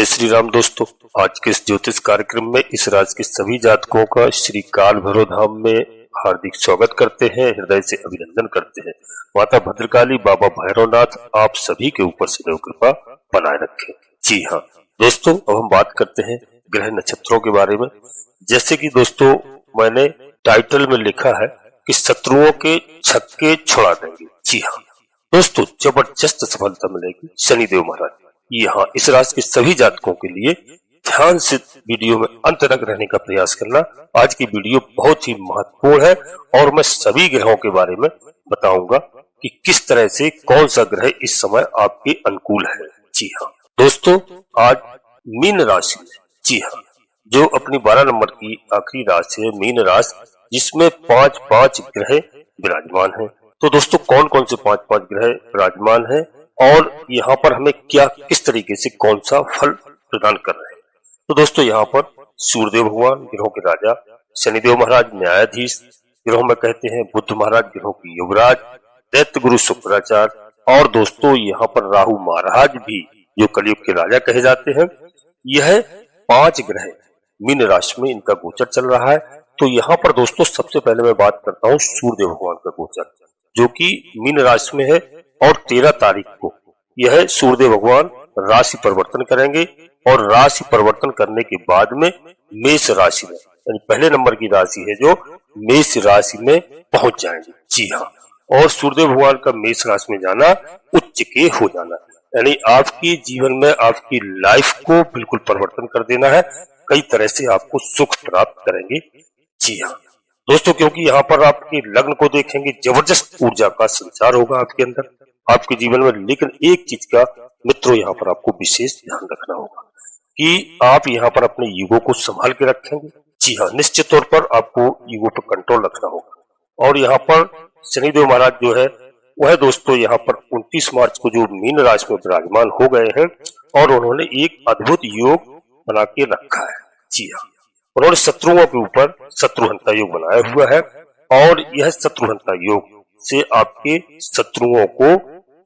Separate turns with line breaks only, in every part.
जय श्री राम दोस्तों। आज के इस ज्योतिष कार्यक्रम में इस राशि के सभी जातकों का श्री काल भैरव धाम में हार्दिक स्वागत करते हैं, हृदय से अभिनंदन करते हैं। माता भद्रकाली, बाबा भैरवनाथ आप सभी के ऊपर सदैव कृपा बनाए रखें। जी हाँ दोस्तों, अब हम बात करते हैं ग्रह नक्षत्रों के बारे में। जैसे कि दोस्तों मैंने टाइटल में लिखा है कि शत्रुओं के छक्के छुड़ा देंगे। जी हाँ दोस्तों, जबरदस्त सफलता मिलेगी शनिदेव महाराज। यहाँ इस राशि के सभी जातकों के लिए ध्यान से वीडियो में अंत तक रहने का प्रयास करना। आज की वीडियो बहुत ही महत्वपूर्ण है और मैं सभी ग्रहों के बारे में बताऊंगा कि किस तरह से कौन सा ग्रह इस समय आपके अनुकूल है। जी हाँ दोस्तों, आज मीन राशि में, जी हाँ, जो अपनी 12 नंबर की आखिरी राशि है मीन राशि, जिसमें 5 ग्रह विराजमान है। तो दोस्तों कौन कौन से 5 ग्रह विराजमान है और यहाँ पर हमें क्या किस तरीके से कौन सा फल प्रदान कर रहे हैं। तो दोस्तों यहाँ पर सूर्यदेव भगवान ग्रहों के राजा, शनिदेव महाराज न्यायाधीश ग्रहों में कहते हैं, बुध महाराज ग्रहों के युवराज, दैत्य गुरु शुक्राचार्य और दोस्तों यहाँ पर राहु महाराज भी जो कलयुग के राजा कहे जाते हैं। यह 5 ग्रह मीन राशि में इनका गोचर चल रहा है। तो यहाँ पर दोस्तों सबसे पहले मैं बात करता हूँ सूर्यदेव भगवान का गोचर, जो कि मीन राशि में है और 13 तारीख को यह सूर्यदेव भगवान राशि परिवर्तन करेंगे और राशि परिवर्तन करने के बाद में मेष राशि में, यानी पहले नंबर की राशि है जो मेष राशि में पहुंच जाएंगे। जी हाँ, और सूर्यदेव भगवान का मेष राशि में जाना उच्च के हो जाना, यानी आपके जीवन में आपकी लाइफ को बिल्कुल परिवर्तन कर देना है। कई तरह से आपको सुख प्राप्त करेंगे। जी हाँ दोस्तों, क्योंकि यहाँ पर आपके लग्न को देखेंगे, जबरदस्त ऊर्जा का संचार होगा आपके अंदर आपके जीवन में। लेकिन एक चीज का मित्रों यहाँ पर आपको विशेष ध्यान रखना होगा कि आप यहाँ पर अपने ईगो को संभाल के रखेंगे। जी हाँ, निश्चित तौर पर आपको ईगो पर कंट्रोल रखना होगा। और यहाँ पर शनिदेव महाराज जो है वह दोस्तों यहाँ पर 29 मार्च को जो मीन राशि में विराजमान हो गए हैं और उन्होंने एक अद्भुत योग बना के रखा है। जी हाँ, उन्होंने शत्रुओं के ऊपर शत्रुहंता योग बनाया हुआ है और यह शत्रुहंता योग से आपके शत्रुओं को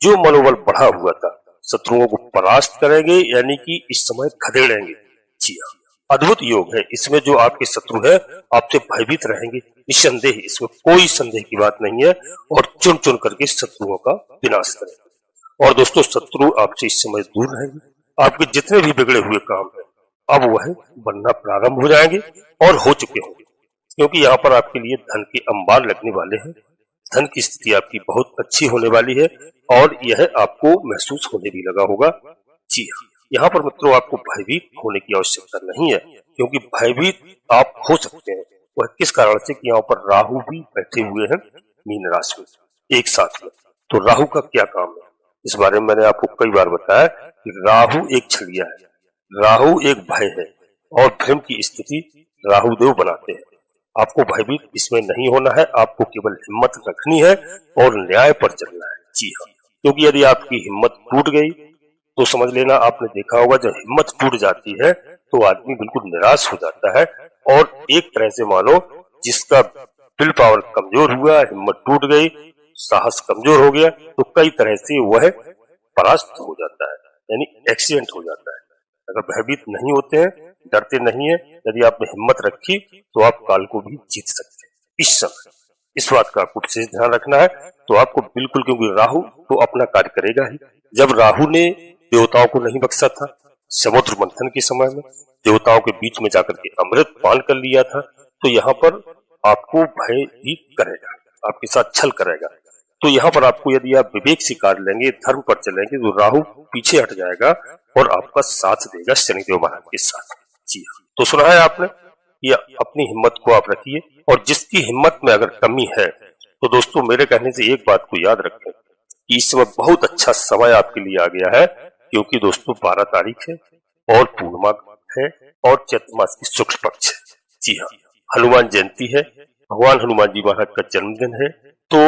जो मनोबल बढ़ा हुआ था, शत्रुओं को परास्त करेंगे, यानी कि इस समय खदेड़ेंगे। जी हाँ, अद्भुत योग है। इसमें जो आपके शत्रु है आपसे भयभीत रहेंगे, निस्संदेह, इसमें कोई संदेह की बात नहीं है। और चुन चुन करके शत्रुओं का विनाश करेंगे। और दोस्तों शत्रु आपसे इस समय दूर रहेंगे। आपके जितने भी बिगड़े हुए काम है अब वह बनना प्रारंभ हो जाएंगे और हो चुके होंगे, क्योंकि यहाँ पर आपके लिए धन के अंबार लगने वाले हैं। धन की स्थिति आपकी बहुत अच्छी होने वाली है और यह आपको महसूस होने भी लगा होगा। जी हाँ, यहाँ पर मित्रों आपको भयभीत होने की आवश्यकता नहीं है, क्योंकि भयभीत आप हो सकते हैं। वह किस कारण से कि यहाँ पर राहु भी बैठे हुए हैं मीन राशि में एक साथ में। तो राहु का क्या काम है इस बारे में मैंने आपको कई बार बताया कि राहु एक छलिया है, राहु एक भय है और भ्रम की स्थिति राहुदेव बनाते हैं। आपको भयभीत इसमें नहीं होना है, आपको केवल हिम्मत रखनी है और न्याय पर चलना है। जी हाँ, क्योंकि यदि आपकी हिम्मत टूट गई तो समझ लेना, आपने देखा होगा जब हिम्मत टूट जाती है तो आदमी बिल्कुल निराश हो जाता है और एक तरह से मानो जिसका विल पावर कमजोर हुआ, हिम्मत टूट गई, साहस कमजोर हो गया, तो कई तरह से वह परास्त हो जाता है, यानी एक्सीडेंट हो जाता है। अगर भयभीत नहीं होते हैं, डरते नहीं है, यदि आपने हिम्मत रखी तो आप काल को भी जीत सकते हैं इस समय। इस बात का आपको विशेष ध्यान रखना है। तो आपको बिल्कुल, क्योंकि राहु तो अपना कार्य करेगा ही। जब राहु ने देवताओं को नहीं बख्शा था समुद्र मंथन के समय में, देवताओं के बीच में जाकर के अमृत पान कर लिया था, तो यहाँ पर आपको भय भी करेगा, आपके साथ छल करेगा। तो यहाँ पर आपको यदि आप विवेक से कार्य लेंगे, धर्म पर चलेंगे, तो राहु पीछे हट जाएगा और आपका साथ देगा शनिदेव महाराज के साथ। जी हाँ, तो सुना है आपने, ये अपनी हिम्मत को आप रखिए। और जिसकी हिम्मत में अगर कमी है तो दोस्तों मेरे कहने से एक बात को याद रखें कि इस समय बहुत अच्छा समय आपके लिए आ गया है, क्योंकि दोस्तों 12 तारीख है और पूर्णिमा है और चैत्र मास की शुक्ल पक्ष है। जी हाँ, हनुमान जयंती है, भगवान हनुमान जी महाराज का जन्मदिन है। तो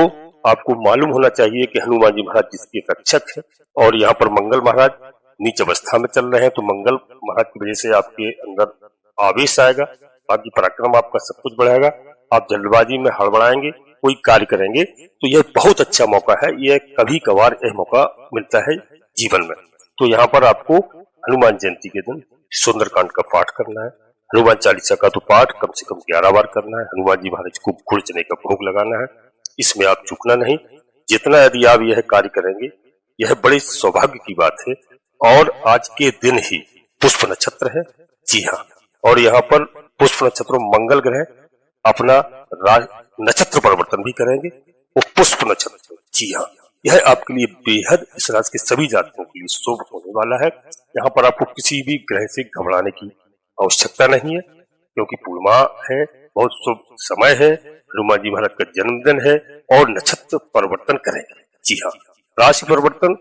आपको मालूम होना चाहिए कि हनुमान जी महाराज जिसके रक्षक है और यहाँ पर मंगल महाराज नीच अवस्था में चल रहे हैं, तो मंगल महाराज की वजह से आपके अंदर आवेश आएगा, बाकी पराक्रम आपका सब कुछ बढ़ेगा, आप जल्दबाजी में हड़बड़ाएंगे, कोई कार्य करेंगे, तो यह बहुत अच्छा मौका है। यह कभी कभार यह मौका मिलता है जीवन में। तो यहाँ पर आपको हनुमान जयंती के दिन सुंदरकांड का पाठ करना है। हनुमान चालीसा का तो पाठ कम से कम 11 बार करना है। हनुमान जी महाराज को गुड़ चने का भोग लगाना है, इसमें आप चूकना नहीं। जितना यदि आप यह कार्य करेंगे, यह बड़े सौभाग्य की बात है। और आज के दिन ही पुष्प नक्षत्र है, जी हाँ, और यहाँ पर पुष्प नक्षत्र मंगल ग्रह अपना नक्षत्र परिवर्तन भी करेंगे। वो पुष्प नक्षत्र, जी हाँ, यह आपके लिए बेहद इस राशि के सभी जातकों के लिए शुभ होने वाला है। यहाँ पर आपको किसी भी ग्रह से घबराने की आवश्यकता नहीं है, क्योंकि पूर्णिमा है, बहुत शुभ समय है, हनुमान जी महाराज का जन्मदिन है और नक्षत्र परिवर्तन करेंगे। जी हाँ, राशि परिवर्तन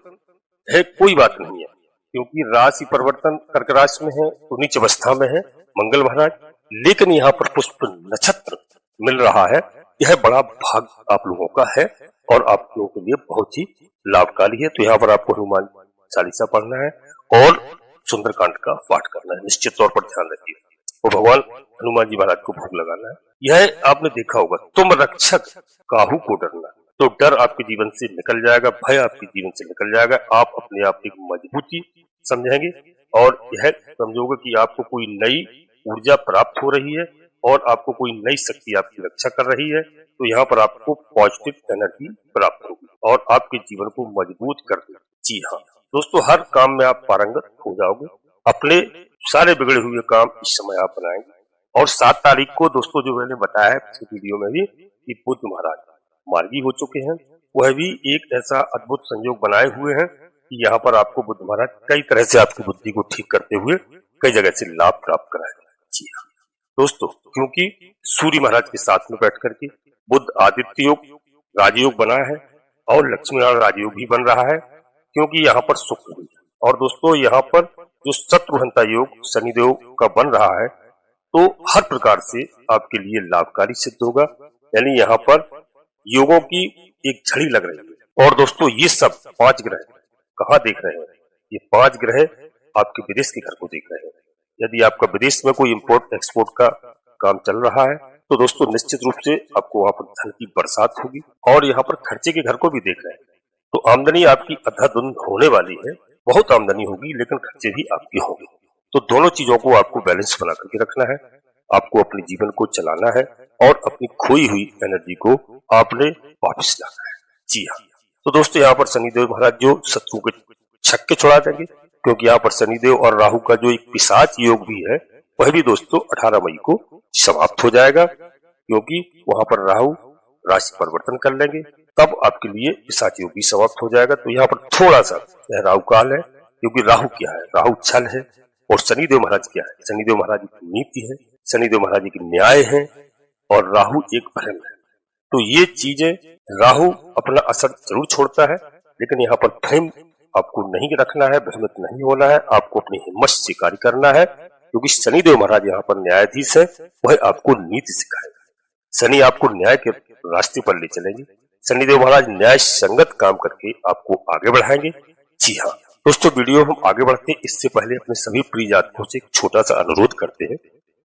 है, कोई बात नहीं है, क्योंकि राशि परिवर्तन कर्क राशि में है तो नीच अवस्था में है मंगल महाराज, लेकिन यहाँ पर पुष्प नक्षत्र मिल रहा है। यह बड़ा भाग आप लोगों का है और आप लोगों के लिए बहुत ही लाभकारी है। तो यहाँ पर आपको हनुमान चालीसा पढ़ना है और सुंदरकांड का पाठ करना है, निश्चित तौर पर ध्यान रखिए। वो भगवान हनुमान जी महाराज को भोग लगाना है। यह आपने देखा होगा, तुम रक्षक काहू को डरना, तो डर आपके जीवन से निकल जाएगा, भय आपके जीवन से निकल जाएगा। आप अपने आप की मजबूती समझेंगे और यह समझोगे कि आपको कोई नई ऊर्जा प्राप्त हो रही है और आपको कोई नई शक्ति आपकी रक्षा कर रही है। तो यहाँ पर आपको पॉजिटिव एनर्जी प्राप्त होगी और आपके जीवन को मजबूत कर देगी। जी हाँ दोस्तों, हर काम में आप पारंगत हो जाओगे। अपने सारे बिगड़े हुए काम इस समय आप बनाएंगे। और 7 तारीख को दोस्तों, जो मैंने बताया है पिछले वीडियो में भी, कि बुध महाराज मार्गी हो चुके हैं, वह भी एक ऐसा अद्भुत संयोग बनाए हुए हैं कि यहाँ पर आपको बुध महाराज कई तरह से आपकी बुद्धि को ठीक करते हुए कई जगह से लाभ प्राप्त कराएंगे। जी हाँ दोस्तों, क्योंकि सूर्य महाराज के साथ में बैठ करके बुध आदित्य योग राजयोग बना है और लक्ष्मी नारायण राजयोग भी बन रहा है, क्योंकि यहाँ पर शुक्र भी है। और दोस्तों, यहाँ पर जो शत्रुहंता योग शनिदेव का बन रहा है, तो हर प्रकार से आपके लिए लाभकारी सिद्ध होगा। यानी यहाँ पर योगों की एक झड़ी लग रही है। और दोस्तों, ये सब 5 ग्रह कहाँ देख रहे हैं? ये 5 ग्रह आपके विदेश के घर को देख रहे हैं। यदि आपका विदेश में कोई इंपोर्ट एक्सपोर्ट का काम चल रहा है, तो दोस्तों निश्चित रूप से आपको वहां पर धन की बरसात होगी। और यहाँ पर खर्चे के घर को भी देख रहे हैं, तो आमदनी आपकी अधाधुंध होने वाली है। बहुत आमदनी होगी, लेकिन खर्चे भी आपके होंगे। तो दोनों चीजों को आपको बैलेंस बना करके रखना है। आपको अपने जीवन को चलाना है और अपनी खोई हुई एनर्जी को आपने वापस लाना है। जी हाँ, तो दोस्तों, यहाँ पर शनिदेव महाराज जो शत्रु के छक्के छुड़ा देंगे, क्योंकि यहाँ पर शनिदेव और राहु का जो एक पिशाच योग भी है, वह भी दोस्तों 18 मई को समाप्त हो जाएगा, क्योंकि वहां पर राहु राशि परिवर्तन कर लेंगे। तब आपके लिए पिशाच योग भी समाप्त हो जाएगा। तो यहाँ पर थोड़ा सा राहु काल है, क्योंकि राहु क्या है? राहु छल है। और शनिदेव महाराज क्या है? शनिदेव महाराज की नीति है, शनिदेव महाराज की न्याय है और राहु एक भ्रम है। तो ये चीजें, राहु अपना असर जरूर छोड़ता है, लेकिन यहाँ पर भ्रम आपको नहीं रखना है, भ्रमित नहीं होना है। आपको अपनी हिम्मत से कार्य करना है, क्योंकि शनिदेव महाराज यहाँ पर न्यायाधीश है, वह आपको नीति सिखाएगा। शनि आपको न्याय के रास्ते पर ले चलेंगे। शनिदेव महाराज न्याय संगत काम करके आपको आगे बढ़ाएंगे। जी हाँ दोस्तों, वीडियो हम आगे बढ़ते हैं, इससे पहले अपने सभी प्रिय जातकों से एक छोटा सा अनुरोध करते हैं।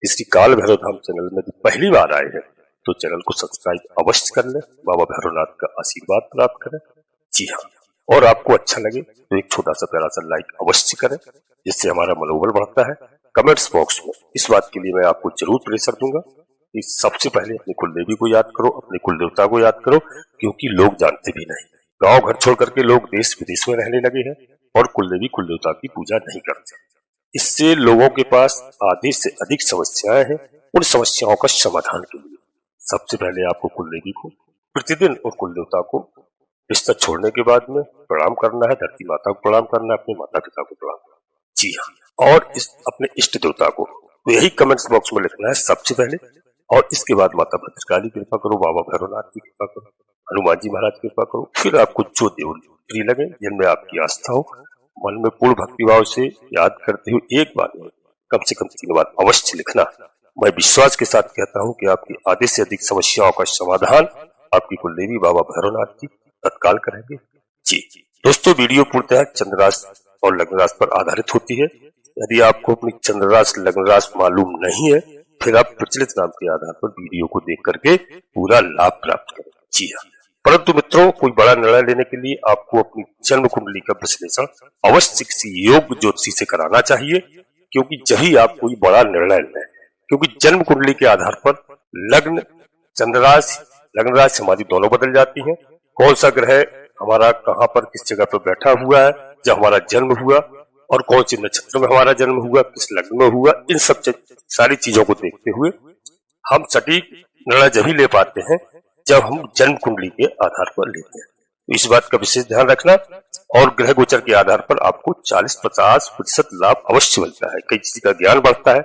श्री काल भैरव धाम चैनल में पहली बार आए हैं तो चैनल को सब्सक्राइब अवश्य कर ले, बाबा भैरवनाथ का आशीर्वाद प्राप्त करें। जी हाँ, और आपको अच्छा लगे तो एक छोटा सा प्यारा सा लाइक अवश्य करें, जिससे हमारा मनोबल बढ़ता है। कमेंट्स बॉक्स में इस बात के लिए मैं आपको जरूर प्रेशर दूंगा कि सबसे पहले अपने कुलदेवी को याद करो, अपने कुल देवता को याद करो, क्योंकि लोग जानते भी नहीं। गांव घर छोड़ करके लोग देश विदेश में रहने लगे हैं और कुलदेवी कुल देवता की पूजा नहीं करते। इससे लोगों के पास आधे से अधिक समस्याएं हैं। उन समस्याओं का समाधान के लिए सबसे पहले आपको कुलदेवी को प्रतिदिन और कुल देवता को रिश्ता छोड़ने के बाद में प्रणाम करना है। धरती माता को प्रणाम करना है, अपने माता पिता को प्रणाम करना है। जी हाँ, और इस अपने इष्ट देवता को तो यही कमेंट्स बॉक्स में लिखना है सबसे पहले। और इसके बाद माता भद्रकाली कृपा करो, बाबा भैरवनाथ की कृपा करो, हनुमान जी महाराज की कृपा करो। फिर आपको जो देव प्रिय लगे, जिनमें आपकी आस्था हो, मन में पूर्ण भक्ति भाव से याद करते हुए एक बार में कम से कम 3 बार अवश्य लिखना। मैं विश्वास के साथ कहता हूँ कि आपकी आधे से अधिक समस्याओं का समाधान आपकी कुलदेवी बाबा भैरवनाथ जी तत्काल करेंगे। जी दोस्तों, वीडियो पूर्णतः चंद्र राशि और लग्न राशि पर आधारित होती है। यदि आपको अपनी चंद्र राशि लग्न राशि मालूम नहीं है, फिर आप प्रचलित नाम के आधार पर वीडियो को देख करके पूरा लाभ प्राप्त करें। जी हाँ, परंतु मित्रों, कोई बड़ा निर्णय लेने के लिए आपको अपनी जन्म कुंडली का विश्लेषण अवश्य किसी योग्य ज्योतिषी से कराना चाहिए, क्योंकि जभी आप कोई बड़ा निर्णय लें। क्योंकि जन्म कुंडली के आधार पर लग्न, चंद्राशि, लग्न राशि हमारी दोनों बदल जाती हैं। कौन सा ग्रह हमारा कहाँ पर किस जगह पर बैठा हुआ है जब हमारा जन्म हुआ, और कौन से नक्षत्र में हमारा जन्म हुआ, किस लग्न में हुआ, इन सब सारी चीजों को देखते हुए हम सटीक निर्णय जब ही ले पाते हैं जब हम जन्म कुंडली के आधार पर लेते हैं। तो इस बात का विशेष ध्यान रखना। और ग्रह गोचर के आधार पर आपको 40-50% लाभ अवश्य मिलता है। कई चीज का ज्ञान बढ़ता है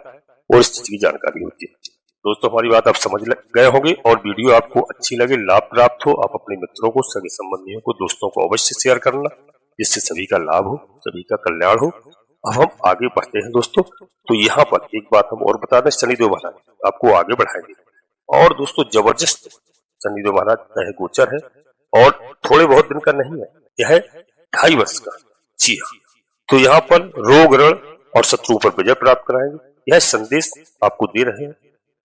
और इस चीज की जानकारी होती है। दोस्तों, हमारी बात आप समझ गए होंगे, और वीडियो आपको अच्छी लगे, लाभ प्राप्त हो, आप अपने मित्रों को, सगे संबंधियों को, दोस्तों को अवश्य शेयर करना, जिससे सभी का लाभ हो, सभी का कल्याण हो। अब हम आगे बढ़ते हैं दोस्तों। तो यहाँ पर एक बात हम और बता दें, शनिदेव महाराज आपको आगे बढ़ाएंगे। और दोस्तों, जबरदस्त शनिदेव महाराज का गोचर है, और थोड़े बहुत दिन का नहीं है, यह 2.5 वर्ष का। जी हाँ, तो यहाँ पर रोग, ऋण और शत्रुओं पर विजय प्राप्त कराएंगे, यह संदेश आपको दे रहे हैं।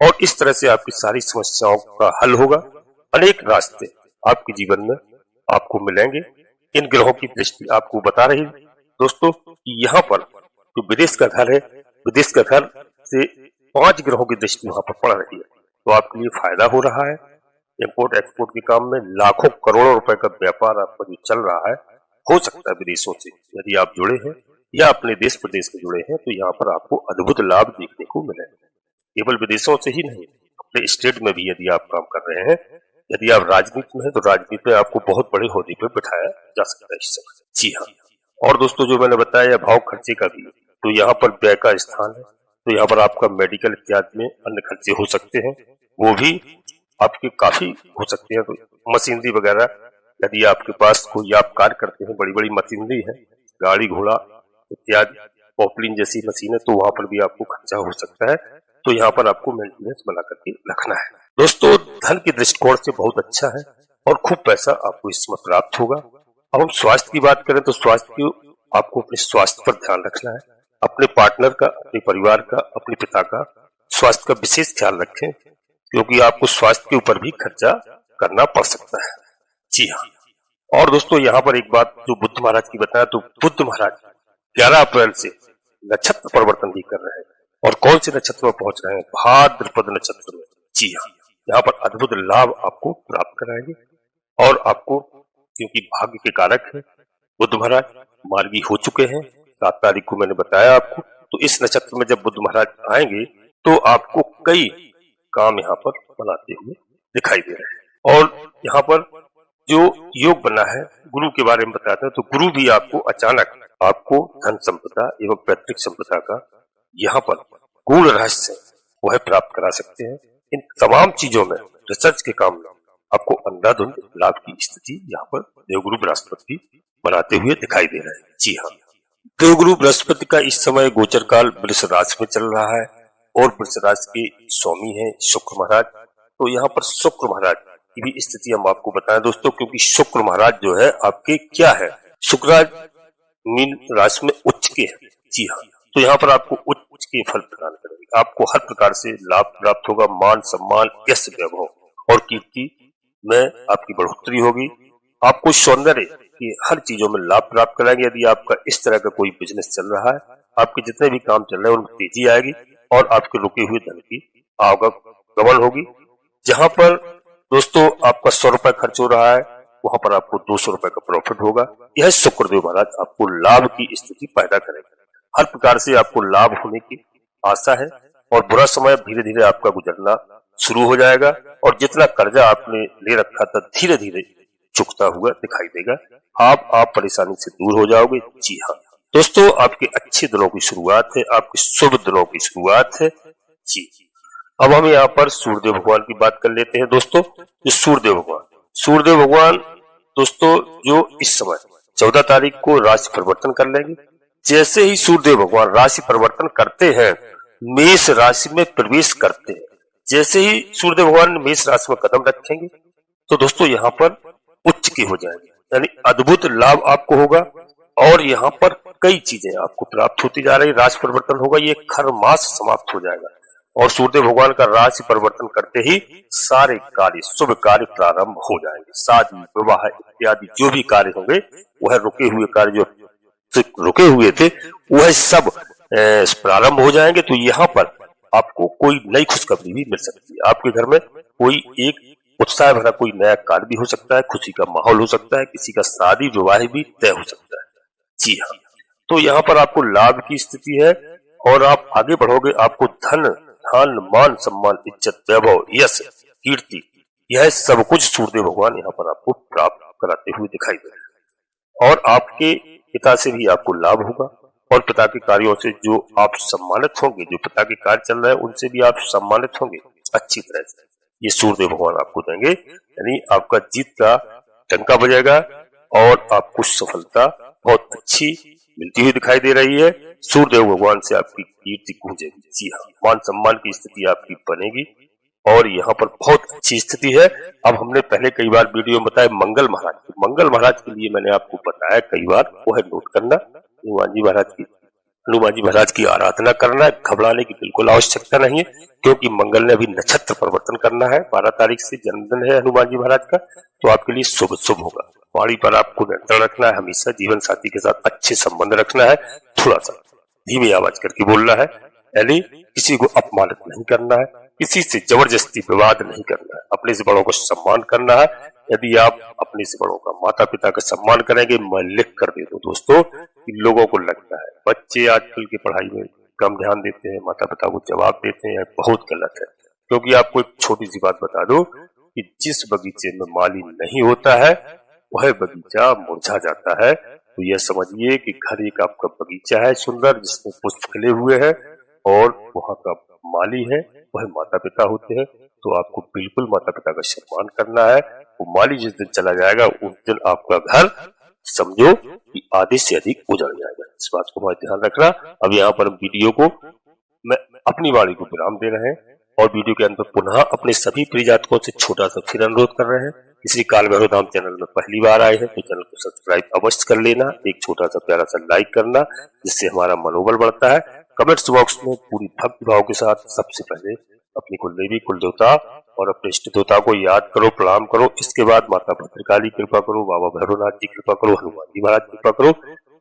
और इस तरह से आपकी सारी समस्याओं का हल होगा। अनेक रास्ते आपके जीवन में आपको मिलेंगे। इन ग्रहों की दृष्टि आपको बता रही है दोस्तों कि यहाँ पर जो विदेश का घर है, विदेश का घर से 5 ग्रहों की दृष्टि वहां पर पड़ रही है। तो आपके लिए फायदा हो रहा है। इंपोर्ट एक्सपोर्ट के काम में लाखों करोड़ों रुपए का व्यापार आपका जो चल रहा है, हो सकता है विदेशों से यदि आप जुड़े हैं या अपने देश प्रदेश में जुड़े हैं, तो यहाँ पर आपको अद्भुत लाभ देखने को मिलेगा। केवल विदेशों से ही नहीं, अपने स्टेट में भी यदि आप काम कर रहे हैं, यदि आप राजनीति में हैं, तो राजनीति में आपको बहुत बड़े ओहदे पर बिठाया जा सकता है इस समय। जी हाँ, और दोस्तों, जो मैंने बताया भाव खर्चे का भी, तो यहाँ पर व्यय का स्थान है। तो यहाँ पर आपका मेडिकल इत्यादि में अन्य खर्चे हो सकते हैं, वो भी आपके काफी हो सकते हैं। तो मशीनरी वगैरह, यदि आपके पास कोई आप कार्य करते हैं, बड़ी बड़ी मशीनरी है, गाड़ी घोड़ा इत्यादि, पॉपलिन जैसी मशीन है, तो वहां पर भी आपको खर्चा हो सकता है। तो यहाँ पर आपको मेंटेनेंस बना करके रखना है। दोस्तों, धन के दृष्टिकोण से बहुत अच्छा है और खूब पैसा आपको इसमें प्राप्त होगा। अब हम स्वास्थ्य की बात करें, तो स्वास्थ्य की आपको अपने स्वास्थ्य पर ध्यान रखना है। अपने पार्टनर का, अपने परिवार का, अपने पिता का स्वास्थ्य का विशेष ख्याल रखें, क्योंकि आपको स्वास्थ्य के ऊपर भी खर्चा करना पड़ सकता है। जी हाँ, और दोस्तों, यहाँ पर एक बात जो बुद्ध महाराज की बताया, तो बुद्ध महाराज 11 अप्रैल से नक्षत्र परिवर्तन भी कर रहे हैं। और कौन से नक्षत्र में पहुंच रहे हैं? भाद्रपद नक्षत्र में। जी हाँ, यहाँ पर अद्भुत लाभ आपको प्राप्त कराएंगे। और आपको, क्योंकि भाग्य के कारक है बुद्ध महाराज, मार्गी हो चुके हैं, 7 तारीख को मैंने बताया आपको। तो इस नक्षत्र में जब बुद्ध महाराज आएंगे, तो आपको कई काम यहाँ पर बनाते हुए दिखाई दे रहे हैं। और यहाँ पर जो योग बना है, गुरु के बारे में बताते हैं, तो गुरु भी आपको अचानक आपको धन संपदा एवं पैतृक संपदा का यहाँ पर गूढ़ रहस्य वह प्राप्त करा सकते हैं। इन तमाम चीजों में, रिसर्च के काम में आपको अंधाधुंध लाभ की स्थिति यहाँ पर देवगुरु बृहस्पति बनाते हुए दिखाई दे रहे हैं। जी हाँ, देवगुरु बृहस्पति का इस समय गोचर काल वृष राशि में चल रहा है, और वृष राशि के स्वामी है शुक्र महाराज। तो यहाँ पर शुक्र महाराज की भी स्थिति हम आपको बताएं दोस्तों, क्योंकि शुक्र महाराज जो है आपके क्या है, शुक्र मीन राशि में उच्च के है। जी हाँ, तो यहाँ पर आपको उच्च के फल प्रदान करेंगे। आपको हर प्रकार से लाभ प्राप्त होगा। मान सम्मान, यश, वैभव और कीर्ति में आपकी बढ़ोतरी होगी। आपको सौंदर्य की हर चीजों में लाभ प्राप्त कराएंगे। यदि आपका इस तरह का कोई बिजनेस चल रहा है, आपके जितने भी काम चल रहे हैं उनमें तेजी आएगी, और आपके रुके हुए धन की आवागमन होगी। जहां पर दोस्तों आपका 100 रुपए खर्च हो रहा है, वहां पर आपको 200 रुपए का प्रॉफिट होगा। यह शुक्रदेव महाराज आपको लाभ की स्थिति पैदा करेगा। हर प्रकार से आपको लाभ होने की आशा है, और बुरा समय धीरे धीरे आपका गुजरना शुरू हो जाएगा, और जितना कर्जा आपने ले रखा था धीरे धीरे चुकता हुआ दिखाई देगा। आप परेशानी से दूर हो जाओगे। जी हाँ दोस्तों, आपके अच्छे दिनों की शुरुआत है, आपके शुभ दिनों की शुरुआत है। जी, अब हम यहाँ पर सूर्यदेव भगवान की बात कर लेते हैं दोस्तों। जो सूर्यदेव भगवान दोस्तों जो इस समय 14 तारीख को राशि परिवर्तन कर लेंगे। जैसे ही सूर्यदेव भगवान राशि परिवर्तन करते हैं, मेष राशि में प्रवेश करते हैं, जैसे ही सूर्यदेव भगवान मेष राशि में कदम रखेंगे, तो दोस्तों यहाँ पर उच्च के हो जाएंगे, यानी अद्भुत लाभ आपको होगा। और यहाँ पर कई चीजें आपको प्राप्त होती जा रही। राशि परिवर्तन होगा, ये खर मास समाप्त हो जाएगा। और सूर्यदेव भगवान का राशि परिवर्तन करते ही सारे कार्य, शुभ कार्य प्रारंभ हो जाएंगे। शादी, विवाह इत्यादि जो भी कार्य होंगे, वह रुके हुए कार्य जो रुके हुए थे वह सब प्रारंभ हो जाएंगे। तो यहाँ पर आपको कोई नई खुशखबरी भी मिल सकती है। आपके घर में कोई एक उत्साह भरा कोई नया कार्य भी हो सकता है, खुशी का माहौल हो सकता है, किसी का शादी विवाह भी तय हो सकता है। जी हाँ, तो यहाँ पर आपको लाभ की स्थिति है और आप आगे बढ़ोगे। आपको धन, मान सम्मान, इज्जत, वैभव, यश, कीर्ति, यह सब कुछ सूर्यदेव भगवान यहाँ पर आपको प्राप्त कराते हुए दिखाई दे रहे हैं। और आपके पिता से भी आपको लाभ होगा और पिता के कार्यों से जो आप सम्मानित होंगे, जो पिता के कार्य चल रहे हैं उनसे भी आप सम्मानित होंगे अच्छी तरह से। ये सूर्यदेव भगवान आपको देंगे, यानी आपका जीत का टंका बजेगा और आपको सफलता बहुत अच्छी मिलती हुई दिखाई दे रही है। सूर्यदेव भगवान से आपकी कीर्ति गूंजेगी। जी हाँ, मान सम्मान की स्थिति आपकी बनेगी और यहाँ पर बहुत अच्छी स्थिति है। अब हमने पहले कई बार वीडियो में बताया मंगल महाराज, मंगल महाराज के लिए मैंने आपको बताया कई बार, वो है नोट करना। हनुमान जी महाराज की आराधना करना है, घबराने की बिल्कुल आवश्यकता नहीं है, क्योंकि मंगल ने अभी नक्षत्र परिवर्तन करना है। 12 तारीख से जन्मदिन है हनुमान जी महाराज का, तो आपके लिए शुभ शुभ होगा। वाणी पर आपको नियंत्रण रखना है, हमेशा जीवन साथी के साथ अच्छे संबंध रखना है, थोड़ा सा धीमी आवाज करके बोलना है, यानी किसी को अपमानित नहीं करना है, किसी से जबरदस्ती विवाद नहीं करना है, अपने से बड़ों को सम्मान करना है। यदि आप अपने से बड़ों का, माता पिता का सम्मान करेंगे, मैं लिख कर दे दूं दोस्तों कि लोगों को लगता है बच्चे आजकल की पढ़ाई में कम ध्यान देते हैं, माता पिता को जवाब देते हैं, बहुत गलत है। क्योंकि आपको एक छोटी सी बात बता दो कि जिस बगीचे में माली नहीं होता है वह बगीचा मुरझा जाता है। तो यह समझिए कि घर एक आपका बगीचा है सुंदर, जिसमें पुष्प खिले हुए हैं और वहाँ का माली है वह माता पिता होते हैं। तो आपको बिल्कुल माता पिता का सम्मान करना है। वो माली जिस दिन चला जाएगा उस दिन आपका घर समझो कि आधे से अधिक उजड़ जाएगा। इस बात को ध्यान रखना। अब यहाँ पर वीडियो को मैं अपनी वाणी को विराम दे रहे हैं और वीडियो के अंदर पुनः अपने सभी प्रिय जातकों से छोटा सा फिर अनुरोध कर रहे हैं। इसी काल भैरव धाम चैनल में पहली बार आए हैं तो चैनल को सब्सक्राइब अवश्य कर लेना, एक छोटा सा प्यारा सा लाइक करना, जिससे हमारा मनोबल बढ़ता है। कमेंट्स बॉक्स में पूरी भक्ति भाव के साथ सबसे पहले अपनी कुलदेवी, कुल देवता और अपने इष्ट देवता को याद करो, प्रणाम करो। इसके बाद माता भद्रकाली कृपा करो, बाबा भैरवनाथ जी कृपा करो, हनुमान जी महाराज कृपा करो।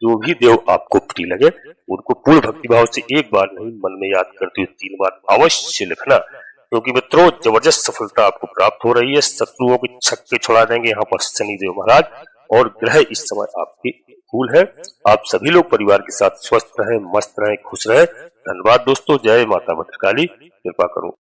जो भी देव आपको प्रिय लगे उनको पूर्ण भक्ति भाव से एक बार नहीं मन में याद करते हुए 3 बार अवश्य लिखना, क्योंकि मित्रों जबरदस्त सफलता आपको प्राप्त हो रही है। शत्रुओं के छक्के छुड़ा देंगे यहाँ पर शनिदेव महाराज और ग्रह इस समय आपके अनुकूल है। आप सभी लोग परिवार के साथ स्वस्थ रहें, मस्त रहें, खुश रहें। धन्यवाद दोस्तों। जय माता भद्रकाली, कृपा करो।